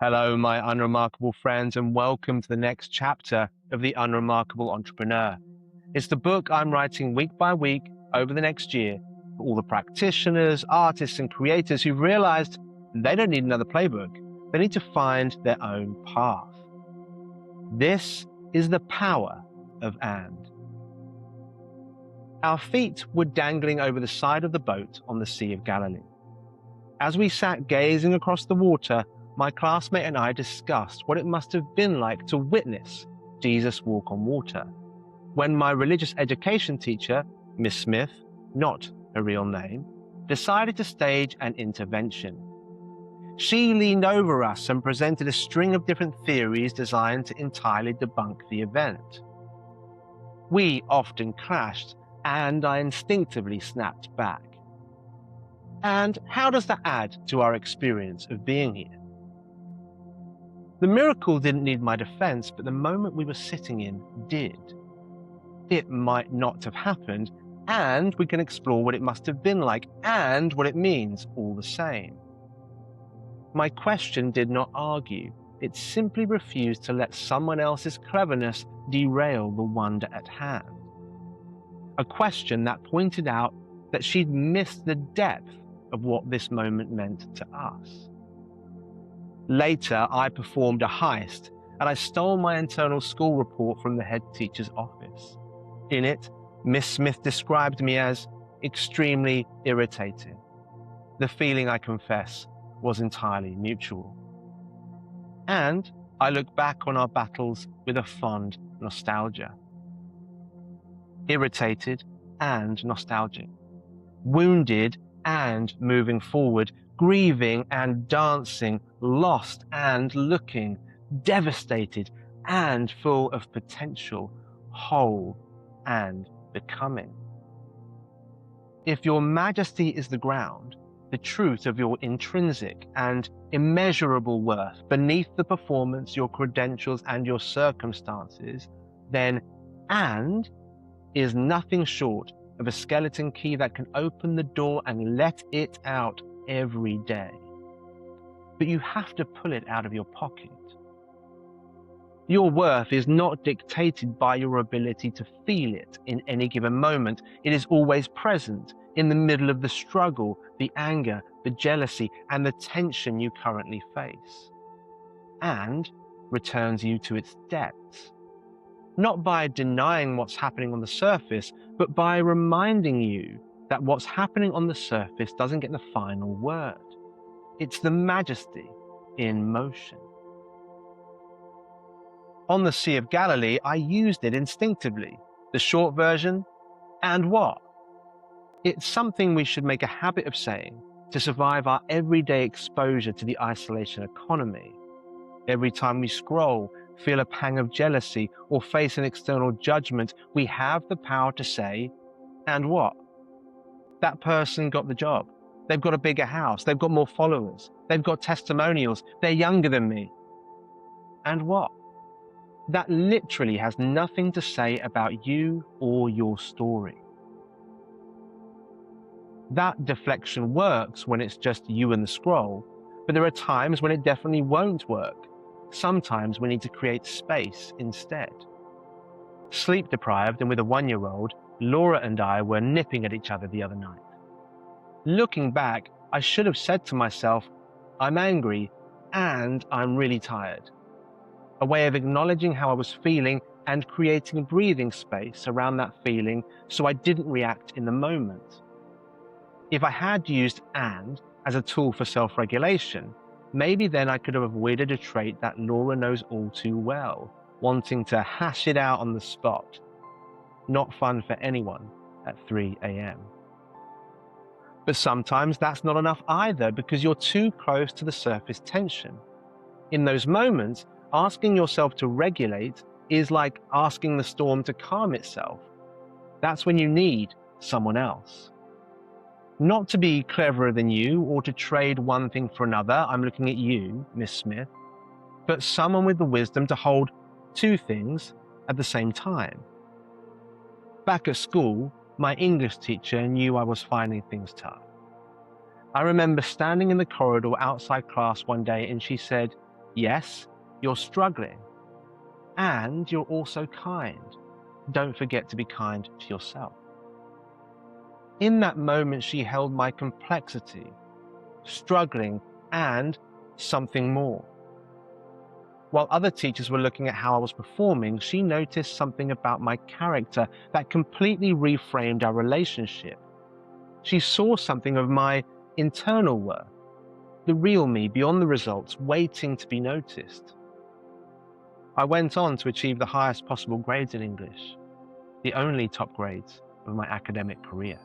Hello, my unremarkable friends, and welcome to the next chapter of The Unremarkable Entrepreneur. It's the book I'm writing week by week over the next year for all the practitioners, artists, and creators who've realized they don't need another playbook. They need to find their own path. This is the power of and. Our feet were dangling over the side of the boat on the Sea of Galilee. As we sat gazing across the water, my classmate and I discussed what it must have been like to witness Jesus walk on water, when my religious education teacher, Miss Smith, not her real name, decided to stage an intervention. She leaned over us and presented a string of different theories designed to entirely debunk the event. We often clashed, and I instinctively snapped back. And how does that add to our experience of being here? The miracle didn't need my defense, but the moment we were sitting in did. It might not have happened, and we can explore what it must have been like and what it means all the same. My question did not argue. It simply refused to let someone else's cleverness derail the wonder at hand. A question that pointed out that she'd missed the depth of what this moment meant to us. Later, I performed a heist, and I stole my internal school report from the head teacher's office. In it, Miss Smith described me as extremely irritating. The feeling, I confess, was entirely mutual. And I look back on our battles with a fond nostalgia. Irritated and nostalgic. Wounded and moving forward. Grieving and dancing, lost and looking, devastated and full of potential, whole and becoming. If your majesty is the ground, the truth of your intrinsic and immeasurable worth beneath the performance, your credentials, and your circumstances, then and is nothing short of a skeleton key that can open the door and let it out every day. But you have to pull it out of your pocket. Your worth is not dictated by your ability to feel it in any given moment. It is always present in the middle of the struggle, the anger, the jealousy, and the tension you currently face, and returns you to its depths. Not by denying what's happening on the surface, but by reminding you that what's happening on the surface doesn't get the final word. It's the majesty in motion. On the Sea of Galilee, I used it instinctively. The short version, and what? It's something we should make a habit of saying to survive our everyday exposure to the isolation economy. Every time we scroll, feel a pang of jealousy, or face an external judgment, we have the power to say, and what? That person got the job. They've got a bigger house. They've got more followers. They've got testimonials. They're younger than me. And what? That literally has nothing to say about you or your story. That deflection works when it's just you and the scroll, but there are times when it definitely won't work. Sometimes we need to create space instead. Sleep deprived and with a 1-year-old, Laura and I were nipping at each other the other night. Looking back, I should have said to myself, I'm angry and I'm really tired. A way of acknowledging how I was feeling and creating breathing space around that feeling so I didn't react in the moment. If I had used and as a tool for self-regulation, maybe then I could have avoided a trait that Laura knows all too well, wanting to hash it out on the spot. Not fun for anyone at 3 a.m. But sometimes that's not enough either because you're too close to the surface tension. In those moments, asking yourself to regulate is like asking the storm to calm itself. That's when you need someone else. Not to be cleverer than you or to trade one thing for another, I'm looking at you, Miss Smith, but someone with the wisdom to hold two things at the same time. Back at school, my English teacher knew I was finding things tough. I remember standing in the corridor outside class one day and she said, Yes, you're struggling, and you're also kind. Don't forget to be kind to yourself. In that moment, she held my complexity, struggling, and something more. While other teachers were looking at how I was performing, she noticed something about my character that completely reframed our relationship. She saw something of my internal worth, the real me beyond the results, waiting to be noticed. I went on to achieve the highest possible grades in English, the only top grades of my academic career.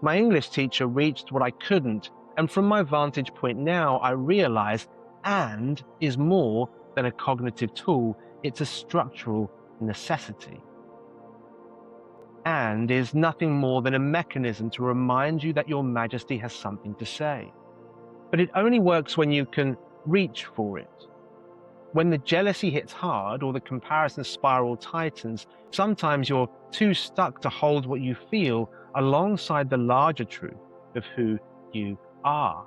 My English teacher reached what I couldn't, and from my vantage point now, I realize "and" is more than a cognitive tool, it's a structural necessity. "And" is nothing more than a mechanism to remind you that your Majesty has something to say. But it only works when you can reach for it. When the jealousy hits hard or the comparison spiral tightens, sometimes you're too stuck to hold what you feel alongside the larger truth of who you are.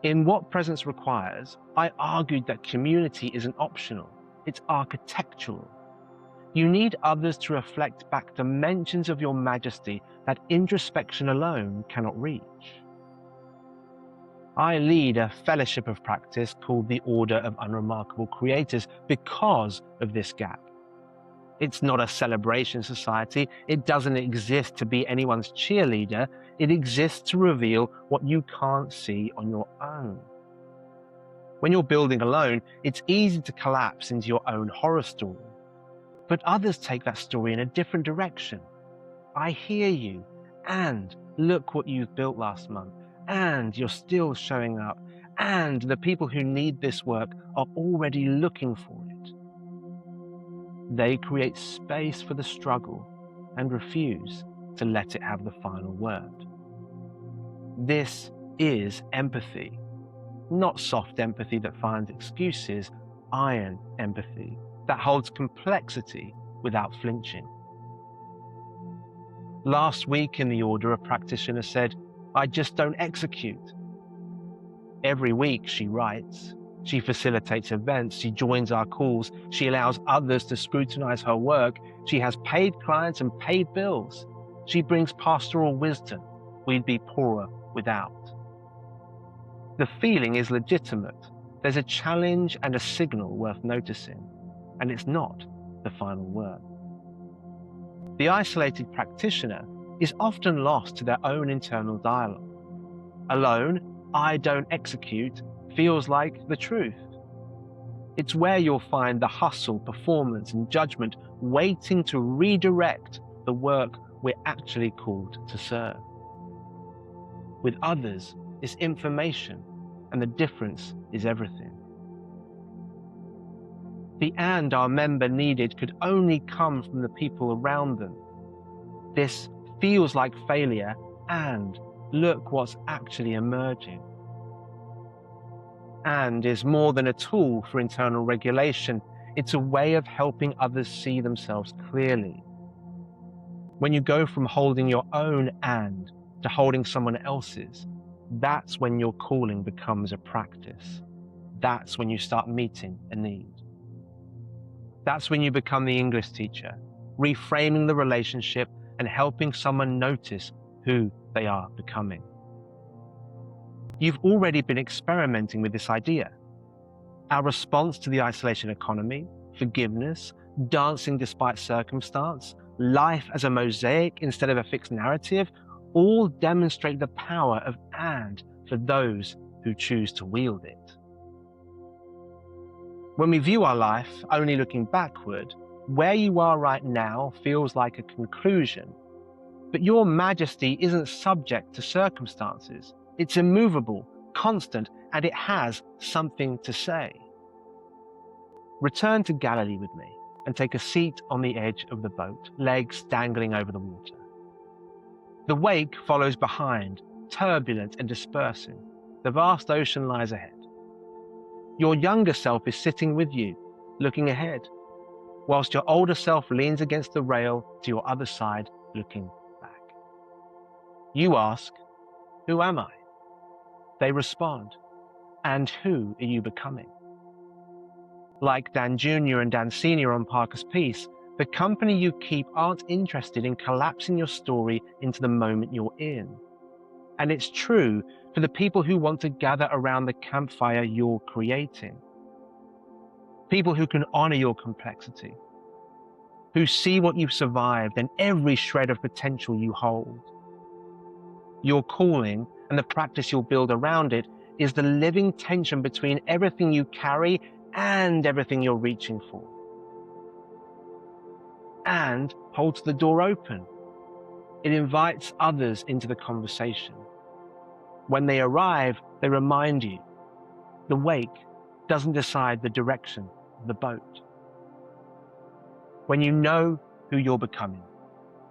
In What Presence Requires, I argued that community isn't optional, it's architectural. You need others to reflect back dimensions of your Majesty that introspection alone cannot reach. I lead a fellowship of practice called the Order of Unremarkable Creators because of this gap. It's not a celebration society. It doesn't exist to be anyone's cheerleader. It exists to reveal what you can't see on your own. When you're building alone, it's easy to collapse into your own horror story. But others take that story in a different direction. I hear you, and look what you've built last month, and you're still showing up, and the people who need this work are already looking for it. They create space for the struggle and refuse to let it have the final word. This is empathy, not soft empathy that finds excuses, iron empathy that holds complexity without flinching. Last week in the order, a practitioner said, "I just don't execute." Every week she writes, she facilitates events, she joins our calls, she allows others to scrutinize her work, she has paid clients and paid bills. She brings pastoral wisdom. We'd be poorer without. The feeling is legitimate. There's a challenge and a signal worth noticing, and it's not the final word. The isolated practitioner is often lost to their own internal dialogue. Alone, "I don't execute" feels like the truth. It's where you'll find the hustle, performance, and judgment waiting to redirect the work we're actually called to serve. With others, it's information, and the difference is everything. The "and" our member needed could only come from the people around them. This feels like failure, and look what's actually emerging. "And" is more than a tool for internal regulation. It's a way of helping others see themselves clearly. When you go from holding your own "and" to holding someone else's, that's when your calling becomes a practice. That's when you start meeting a need. That's when you become the English teacher, reframing the relationship and helping someone notice who they are becoming. You've already been experimenting with this idea. Our response to the isolation economy, forgiveness, dancing despite circumstance, life as a mosaic instead of a fixed narrative, all demonstrate the power of "and" for those who choose to wield it. When we view our life only looking backward, where you are right now feels like a conclusion. But your Majesty isn't subject to circumstances. It's immovable, constant, and it has something to say. Return to Galilee with me and take a seat on the edge of the boat, legs dangling over the water. The wake follows behind, turbulent and dispersing. The vast ocean lies ahead. Your younger self is sitting with you, looking ahead, whilst your older self leans against the rail to your other side, looking back. You ask, "Who am I?" They respond, And who are you becoming? Like Dan Jr. and Dan Sr. on Parker's piece, the company you keep aren't interested in collapsing your story into the moment you're in. And it's true for the people who want to gather around the campfire you're creating. People who can honor your complexity, who see what you've survived and every shred of potential you hold. Your calling and the practice you'll build around it is the living tension between everything you carry and everything you're reaching for. And holds the door open. It invites others into the conversation. When they arrive, they remind you, the wake doesn't decide the direction of the boat. When you know who you're becoming,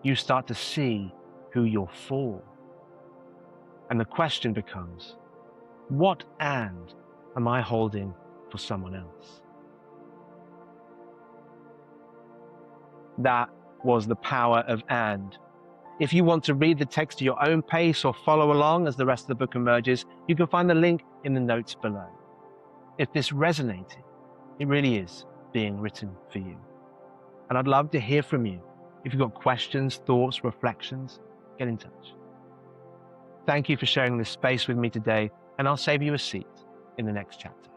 you start to see who you're for. And the question becomes, what and am I holding for someone else? That was the power of and. If you want to read the text at your own pace or follow along as the rest of the book emerges, you can find the link in the notes below. If this resonated, it really is being written for you. And I'd love to hear from you. If you've got questions, thoughts, reflections, get in touch. Thank you for sharing this space with me today, and I'll save you a seat in the next chapter.